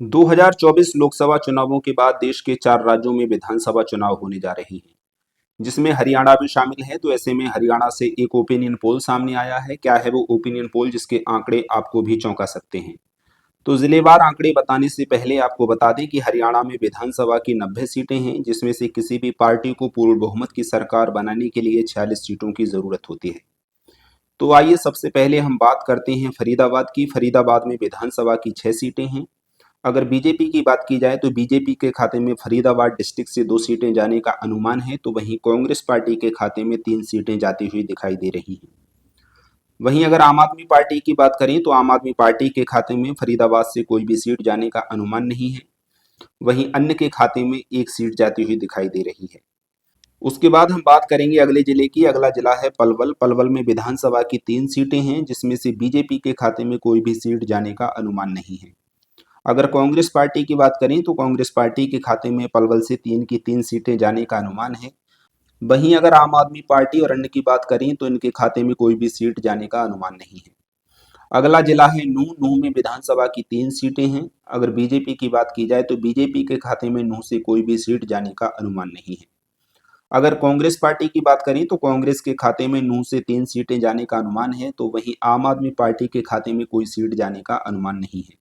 2024 लोकसभा चुनावों के बाद देश के 4 राज्यों में विधानसभा चुनाव होने जा रहे हैं, जिसमें हरियाणा भी शामिल है। तो ऐसे में हरियाणा से एक ओपिनियन पोल सामने आया है। क्या है वो ओपिनियन पोल, जिसके आंकड़े आपको भी चौंका सकते हैं। तो जिलेवार आंकड़े बताने से पहले आपको बता दें कि हरियाणा में विधानसभा की 90 सीटें हैं, जिसमें से किसी भी पार्टी को पूर्ण बहुमत की सरकार बनाने के लिए 46 सीटों की जरूरत होती है। तो आइए सबसे पहले हम बात करते हैं फरीदाबाद की। फरीदाबाद में विधानसभा की 6 सीटें हैं। अगर बीजेपी की बात की जाए तो बीजेपी के खाते में फरीदाबाद डिस्ट्रिक्ट से 2 सीटें जाने का अनुमान है। तो वहीं कांग्रेस पार्टी के खाते में 3 सीटें जाती हुई दिखाई दे रही हैं। वहीं अगर आम आदमी पार्टी की बात करें तो आम आदमी पार्टी के खाते में फरीदाबाद से कोई भी सीट जाने का अनुमान नहीं है। वहीं अन्य के खाते में एक सीट जाती हुई दिखाई दे रही है। उसके बाद हम बात करेंगे अगले जिले की। अगला जिला है पलवल। पलवल में विधानसभा की 3 सीटें हैं, जिसमें से बीजेपी के खाते में कोई भी सीट जाने का अनुमान नहीं है। अगर कांग्रेस पार्टी की बात करें तो कांग्रेस पार्टी के खाते में पलवल से 3 की 3 सीटें जाने का अनुमान है। वहीं अगर आम आदमी पार्टी और अन्य की बात करें तो इनके खाते में कोई भी सीट जाने का अनुमान नहीं है। अगला जिला है नूह। नूह में विधानसभा की 3 सीटें हैं। अगर बीजेपी की बात की जाए तो बीजेपी के खाते में नूह से कोई भी सीट जाने का अनुमान नहीं है। अगर कांग्रेस पार्टी की बात करें तो कांग्रेस के खाते में नूह से 3 सीटें जाने का अनुमान है। तो वहीं आम आदमी पार्टी के खाते में कोई सीट जाने का अनुमान नहीं है।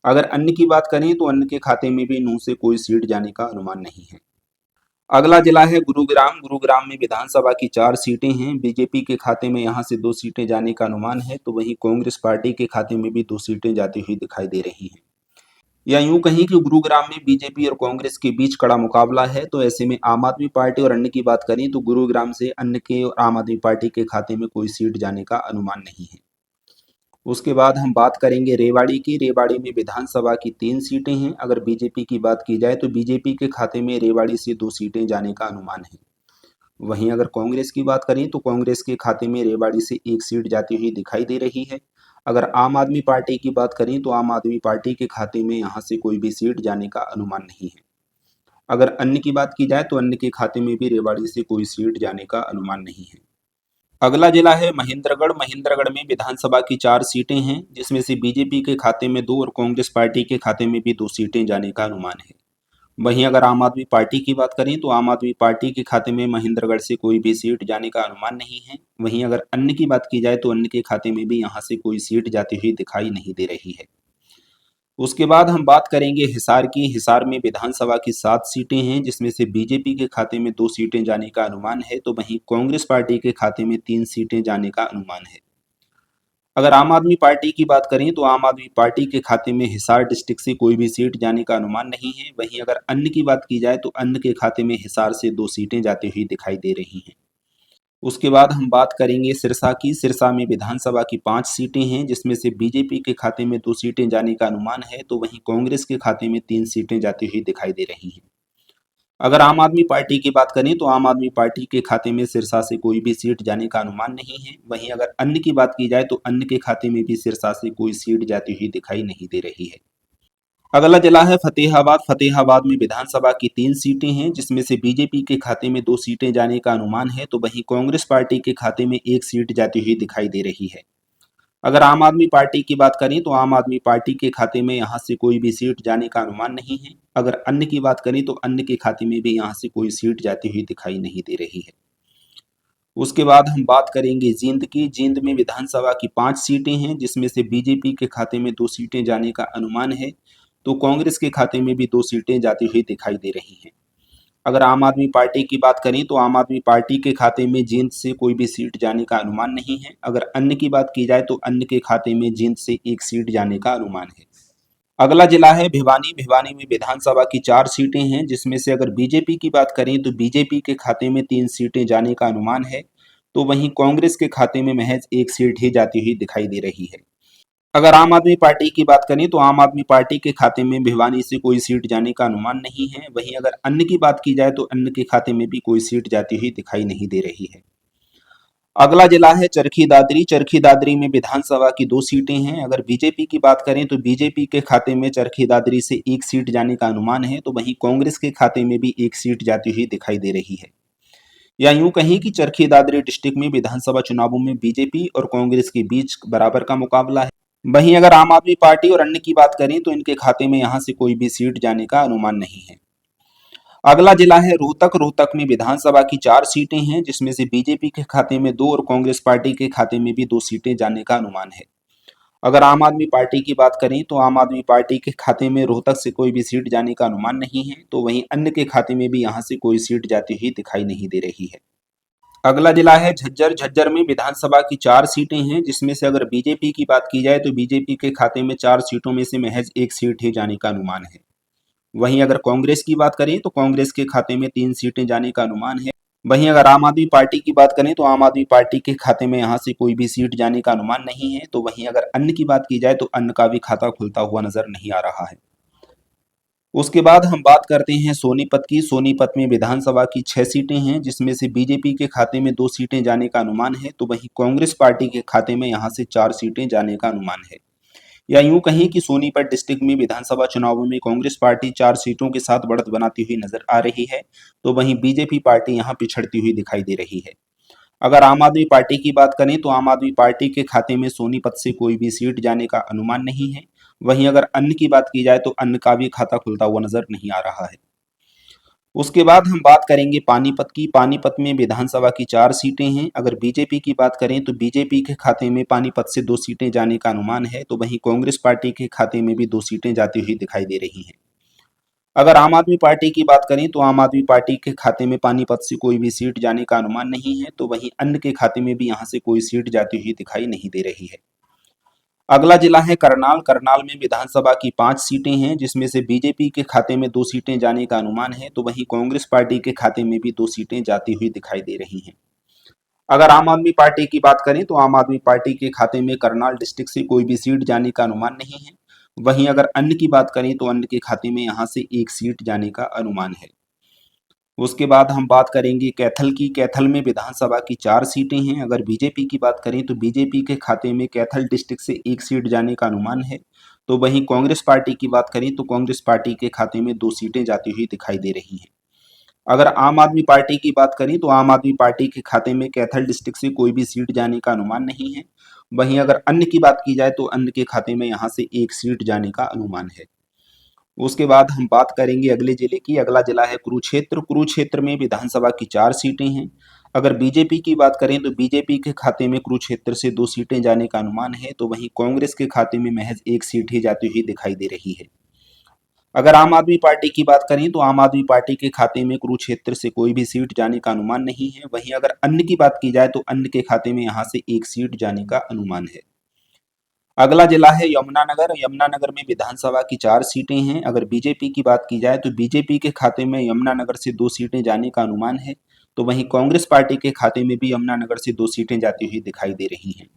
अगर अन्य की बात करें तो अन्य के खाते में भी नूह से कोई सीट जाने का अनुमान नहीं है। अगला जिला है गुरुग्राम। गुरुग्राम में विधानसभा की 4 सीटें हैं। बीजेपी के खाते में यहां से 2 सीटें जाने का अनुमान है। तो वहीं कांग्रेस पार्टी के खाते में भी 2 सीटें जाती हुई दिखाई दे रही हैं। या यूं कहीं कि गुरुग्राम में बीजेपी और कांग्रेस के बीच कड़ा मुकाबला है। तो ऐसे में आम आदमी पार्टी और अन्य की बात करें तो गुरुग्राम से अन्य के और आम आदमी पार्टी के खाते में कोई सीट जाने का अनुमान नहीं है। उसके बाद हम बात करेंगे रेवाड़ी की। रेवाड़ी में विधानसभा की 3 सीटें हैं। अगर बीजेपी की बात की जाए तो बीजेपी के खाते में रेवाड़ी से 2 सीटें जाने का अनुमान है। वहीं अगर कांग्रेस की बात करें तो कांग्रेस के खाते में रेवाड़ी से 1 सीट जाती हुई दिखाई दे रही है। अगर आम आदमी पार्टी की बात करें तो आम आदमी पार्टी के खाते में यहाँ से कोई भी सीट जाने का अनुमान नहीं है। अगर अन्य की बात की जाए तो अन्य के खाते में भी रेवाड़ी से कोई सीट जाने का अनुमान नहीं है। अगला जिला है महेंद्रगढ़। महेंद्रगढ़ में विधानसभा की 4 सीटें हैं, जिसमें से बीजेपी के खाते में 2 और कांग्रेस पार्टी के खाते में भी 2 सीटें जाने का अनुमान है। वहीं अगर आम आदमी पार्टी की बात करें तो आम आदमी पार्टी के खाते में महेंद्रगढ़ से कोई भी सीट जाने का अनुमान नहीं है। वहीं अगर अन्य की बात की जाए तो अन्य के खाते में भी यहाँ से कोई सीट जाती हुई दिखाई नहीं दे रही है। उसके बाद हम बात करेंगे हिसार की। हिसार में विधानसभा की 7 सीटें हैं, जिसमें से बीजेपी के खाते में 2 सीटें जाने का अनुमान है। तो वहीं कांग्रेस पार्टी के खाते में 3 सीटें जाने का अनुमान है। अगर आम आदमी पार्टी की बात करें तो आम आदमी पार्टी के खाते में हिसार डिस्ट्रिक्ट से कोई भी सीट जाने का अनुमान नहीं है। वहीं अगर अन्य की बात की जाए तो अन्य के खाते में हिसार से 2 सीटें जाती हुई दिखाई दे रही हैं। उसके बाद हम बात करेंगे सिरसा की। सिरसा में विधानसभा की 5 सीटें हैं, जिसमें से बीजेपी के खाते में 2 सीटें जाने का अनुमान है। तो वहीं कांग्रेस के खाते में 3 सीटें जाती हुई दिखाई दे रही हैं। अगर आम आदमी पार्टी की बात करें तो आम आदमी पार्टी के खाते में सिरसा से कोई भी सीट जाने का अनुमान नहीं है। वहीं अगर अन्य की बात की जाए तो अन्य के खाते में भी सिरसा से कोई सीट जाती हुई दिखाई नहीं दे रही है। अगला जिला है फतेहाबाद। फतेहाबाद में विधानसभा की 3 सीटें हैं, जिसमें से बीजेपी के खाते में 2 सीटें जाने का अनुमान है। तो वहीं कांग्रेस पार्टी के खाते में 1 सीट जाती हुई दिखाई दे रही है। अगर आम आदमी पार्टी की बात करें तो आम आदमी पार्टी के खाते में यहाँ से कोई भी सीट जाने का अनुमान नहीं है। अगर अन्य की बात करें तो अन्य के खाते में भी यहाँ से कोई सीट जाती हुई दिखाई नहीं दे रही है। उसके बाद हम बात करेंगे जींद की। जींद में विधानसभा की 5 सीटें हैं, जिसमें से बीजेपी के खाते में 2 सीटें जाने का अनुमान है। तो कांग्रेस के खाते में भी 2 सीटें जाती हुई दिखाई दे रही हैं। अगर आम आदमी पार्टी की बात करें तो आम आदमी पार्टी के खाते में जींद से कोई भी सीट जाने का अनुमान नहीं है। अगर अन्य की बात की जाए तो अन्य के खाते में जींद से 1 सीट जाने का अनुमान है। अगला जिला है भिवानी। भिवानी में विधानसभा की 4 सीटें हैं, जिसमें से अगर बीजेपी की बात करें तो बीजेपी के खाते में 3 सीटें जाने का अनुमान है। तो वहीं कांग्रेस के खाते में महज 1 सीट ही जाती हुई दिखाई दे रही है। अगर आम आदमी पार्टी की बात करें तो आम आदमी पार्टी के खाते में भिवानी से कोई सीट जाने का अनुमान नहीं है। वहीं अगर अन्य की बात की जाए तो अन्य के खाते में भी कोई सीट जाती हुई दिखाई नहीं दे रही है। अगला जिला है चरखी दादरी। चरखी दादरी में विधानसभा की 2 सीटें हैं। अगर बीजेपी की बात करें तो बीजेपी के खाते में चरखी दादरी से 1 सीट जाने का अनुमान है। तो वहीं कांग्रेस के खाते में भी 1 सीट जाती हुई दिखाई दे रही है। या यूं कहें कि चरखी दादरी डिस्ट्रिक्ट में विधानसभा चुनावों में बीजेपी और कांग्रेस के बीच बराबर का मुकाबला है। वहीं अगर आम आदमी पार्टी और अन्य की बात करें तो इनके खाते में यहां से कोई भी सीट जाने का अनुमान नहीं है। अगला जिला है रोहतक। रोहतक में विधानसभा की 4 सीटें हैं, जिसमें से बीजेपी के खाते में 2 और कांग्रेस पार्टी के खाते में भी 2 सीटें जाने का अनुमान है। अगर आम आदमी पार्टी की बात करें तो आम आदमी पार्टी के खाते में रोहतक से कोई भी सीट जाने का अनुमान नहीं है, तो वहीं अन्य के खाते में भी यहां से कोई सीट जाती हुई दिखाई नहीं दे रही है। अगला जिला है झज्जर। झज्जर में विधानसभा की 4 सीटें हैं, जिसमें से अगर बीजेपी की बात की जाए तो बीजेपी के खाते में 4 सीटों में से महज 1 सीट ही जाने का अनुमान है। वहीं अगर कांग्रेस की बात करें तो कांग्रेस के खाते में 3 सीटें जाने का अनुमान है। वहीं अगर आम आदमी पार्टी की बात करें तो आम आदमी पार्टी के खाते में यहां से कोई भी सीट जाने का अनुमान नहीं है। तो वहीं अगर अन्य की बात की जाए तो अन्य का भी खाता खुलता हुआ नजर नहीं आ रहा है। उसके बाद हम बात करते हैं सोनीपत की। सोनीपत में विधानसभा की 6 सीटें हैं, जिसमें से बीजेपी के खाते में 2 सीटें जाने का अनुमान है, तो वहीं कांग्रेस पार्टी के खाते में यहां से 4 सीटें जाने का अनुमान है। या यूं कहें कि सोनीपत डिस्ट्रिक्ट में विधानसभा चुनावों में कांग्रेस पार्टी 4 सीटों के साथ बढ़त बनाती हुई नजर आ रही है, तो वहीं बीजेपी पार्टी यहां पिछड़ती हुई दिखाई दे रही है। अगर आम आदमी पार्टी की बात करें तो आम आदमी पार्टी के खाते में सोनीपत से कोई भी सीट जाने का अनुमान नहीं है। वहीं अगर अन्य की बात की जाए तो अन्य का भी खाता खुलता हुआ नजर नहीं आ रहा है। उसके बाद हम बात करेंगे पानीपत की। पानीपत में विधानसभा की 4 सीटें हैं। अगर बीजेपी की बात करें तो बीजेपी के खाते में पानीपत से 2 सीटें जाने का अनुमान है, तो वहीं कांग्रेस पार्टी के खाते में भी 2 सीटें जाती हुई दिखाई दे रही हैं। अगर आम आदमी पार्टी की बात करें तो आम आदमी पार्टी के खाते में पानीपत से कोई भी सीट जाने का अनुमान नहीं है, तो वहीं अन्य के खाते में भी यहां से कोई सीट जाती हुई दिखाई नहीं दे रही है। अगला जिला है करनाल। करनाल में विधानसभा की 5 सीटें हैं, जिसमें से बीजेपी के खाते में 2 सीटें जाने का अनुमान है, तो वहीं कांग्रेस पार्टी के खाते में भी 2 सीटें जाती हुई दिखाई दे रही हैं। अगर आम आदमी पार्टी की बात करें तो आम आदमी पार्टी के खाते में करनाल डिस्ट्रिक्ट से कोई भी सीट जाने का अनुमान नहीं है। वहीं अगर अन्य की बात करें तो अन्य के खाते में यहां से 1 सीट जाने का अनुमान है। उसके बाद हम बात करेंगे कैथल की। कैथल में विधानसभा की 4 सीटें हैं। अगर बीजेपी की बात करें तो बीजेपी के खाते में कैथल डिस्ट्रिक्ट से 1 सीट जाने का अनुमान है। तो वहीं कांग्रेस पार्टी की बात करें तो कांग्रेस पार्टी के खाते में 2 सीटें जाती हुई दिखाई दे रही हैं। अगर आम आदमी पार्टी की बात करें तो आम आदमी पार्टी के खाते में कैथल डिस्ट्रिक्ट से कोई भी सीट जाने का अनुमान नहीं है। वहीं अगर अन्य की बात की जाए तो अन्य के खाते में यहाँ से 1 सीट जाने का अनुमान है। उसके बाद हम बात करेंगे अगले जिले की। अगला जिला है कुरुक्षेत्र। कुरुक्षेत्र में विधानसभा की 4 सीटें हैं। अगर बीजेपी की बात करें तो बीजेपी के खाते में कुरुक्षेत्र से 2 सीटें जाने का अनुमान है, तो वहीं कांग्रेस के खाते में महज 1 सीट ही जाती हुई दिखाई दे रही है। अगर आम आदमी पार्टी की बात करें तो आम आदमी पार्टी के खाते में कुरुक्षेत्र से कोई भी सीट जाने का अनुमान नहीं है। वहीं अगर अन्य की बात की जाए तो अन्य के खाते में यहाँ से 1 सीट जाने का अनुमान है। अगला जिला है यमुनानगर। यमुनानगर में विधानसभा की 4 सीटें हैं। अगर बीजेपी की बात की जाए तो बीजेपी के खाते में यमुनानगर से 2 सीटें जाने का अनुमान है, तो वहीं कांग्रेस पार्टी के खाते में भी यमुनानगर से 2 सीटें जाती हुई दिखाई दे रही हैं।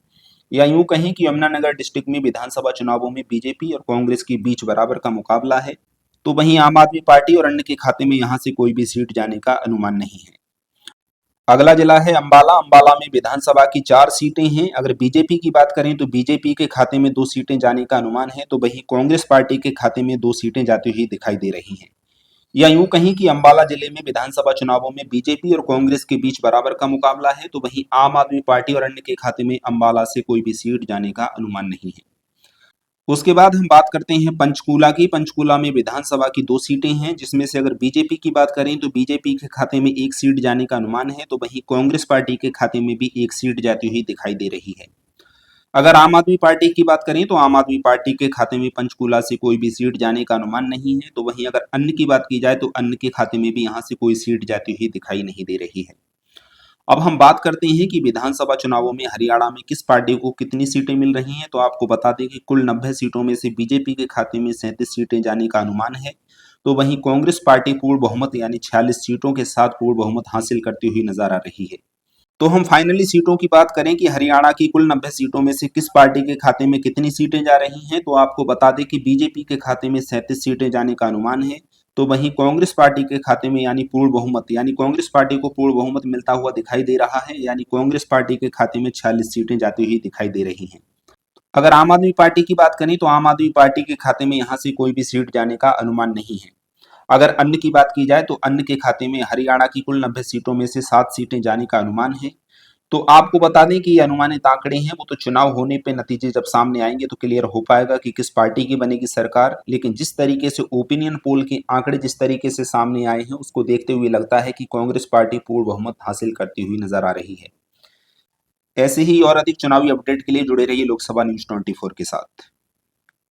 या यूं कहें कि यमुनानगर डिस्ट्रिक्ट में विधानसभा चुनावों में बीजेपी और कांग्रेस के बीच बराबर का मुकाबला है, तो वहीं आम आदमी पार्टी और अन्य के खाते में यहां से कोई भी सीट जाने का अनुमान नहीं है। अगला जिला है अंबाला। अंबाला में विधानसभा की 4 सीटें हैं। अगर बीजेपी की बात करें तो बीजेपी के खाते में 2 सीटें जाने का अनुमान है, तो वहीं कांग्रेस पार्टी के खाते में 2 सीटें जाती हुई दिखाई दे रही हैं। या यूं कहें कि अंबाला जिले में विधानसभा चुनावों में बीजेपी और कांग्रेस के बीच बराबर का मुकाबला है, तो वहीं आम आदमी पार्टी और अन्य के खाते में अंबाला से कोई भी सीट जाने का अनुमान नहीं है। उसके बाद हम बात करते हैं पंचकूला की। पंचकूला में विधानसभा की 2 सीटें हैं, जिसमें से अगर बीजेपी की बात करें तो बीजेपी के खाते में 1 सीट जाने का अनुमान है, तो वहीं कांग्रेस पार्टी के खाते में भी 1 सीट जाती हुई दिखाई दे रही है। अगर आम आदमी पार्टी की बात करें तो आम आदमी पार्टी के खाते में पंचकूला से कोई भी सीट जाने का अनुमान नहीं है, तो वहीं अगर अन्य की बात की जाए तो अन्य के खाते में भी यहाँ से कोई सीट जाती हुई दिखाई नहीं दे रही है। अब हम बात करते हैं कि विधानसभा चुनावों में हरियाणा में किस पार्टी को कितनी सीटें मिल रही हैं। तो आपको बता दें कि कुल 90 सीटों में से बीजेपी के खाते में 37 सीटें जाने का अनुमान है, तो वहीं कांग्रेस पार्टी पूर्ण बहुमत यानी 46 सीटों के साथ पूर्ण बहुमत हासिल करती हुई नजर आ रही है। तो हम फाइनली सीटों की बात करें कि हरियाणा की कुल 90 सीटों में से किस पार्टी के खाते में कितनी सीटें जा रही हैं, तो आपको बता दें कि बीजेपी के खाते में 37 सीटें जाने का अनुमान है, तो वहीं कांग्रेस पार्टी के खाते में यानी पूर्ण बहुमत यानी कांग्रेस पार्टी को पूर्ण बहुमत मिलता हुआ दिखाई दे रहा है, यानी कांग्रेस पार्टी के खाते में 46 सीटें जाती हुई दिखाई दे रही हैं। अगर आम आदमी पार्टी की बात करें तो आम आदमी पार्टी के खाते में यहाँ से कोई भी सीट जाने का अनुमान नहीं है। अगर अन्य की बात की जाए तो अन्य के खाते में हरियाणा की कुल 90 सीटों में से 7 सीटें जाने का अनुमान है। तो आपको बता दें कि ये अनुमानित आंकड़े हैं, वो तो चुनाव होने पे नतीजे जब सामने आएंगे तो क्लियर हो पाएगा कि किस पार्टी की बनेगी सरकार। लेकिन जिस तरीके से ओपिनियन पोल के आंकड़े जिस तरीके से सामने आए हैं, उसको देखते हुए लगता है कि कांग्रेस पार्टी पूर्ण बहुमत हासिल करती हुई नजर आ रही है। ऐसे ही और अधिक चुनावी अपडेट के लिए जुड़े रहिए लोकसभा न्यूज 24 के साथ।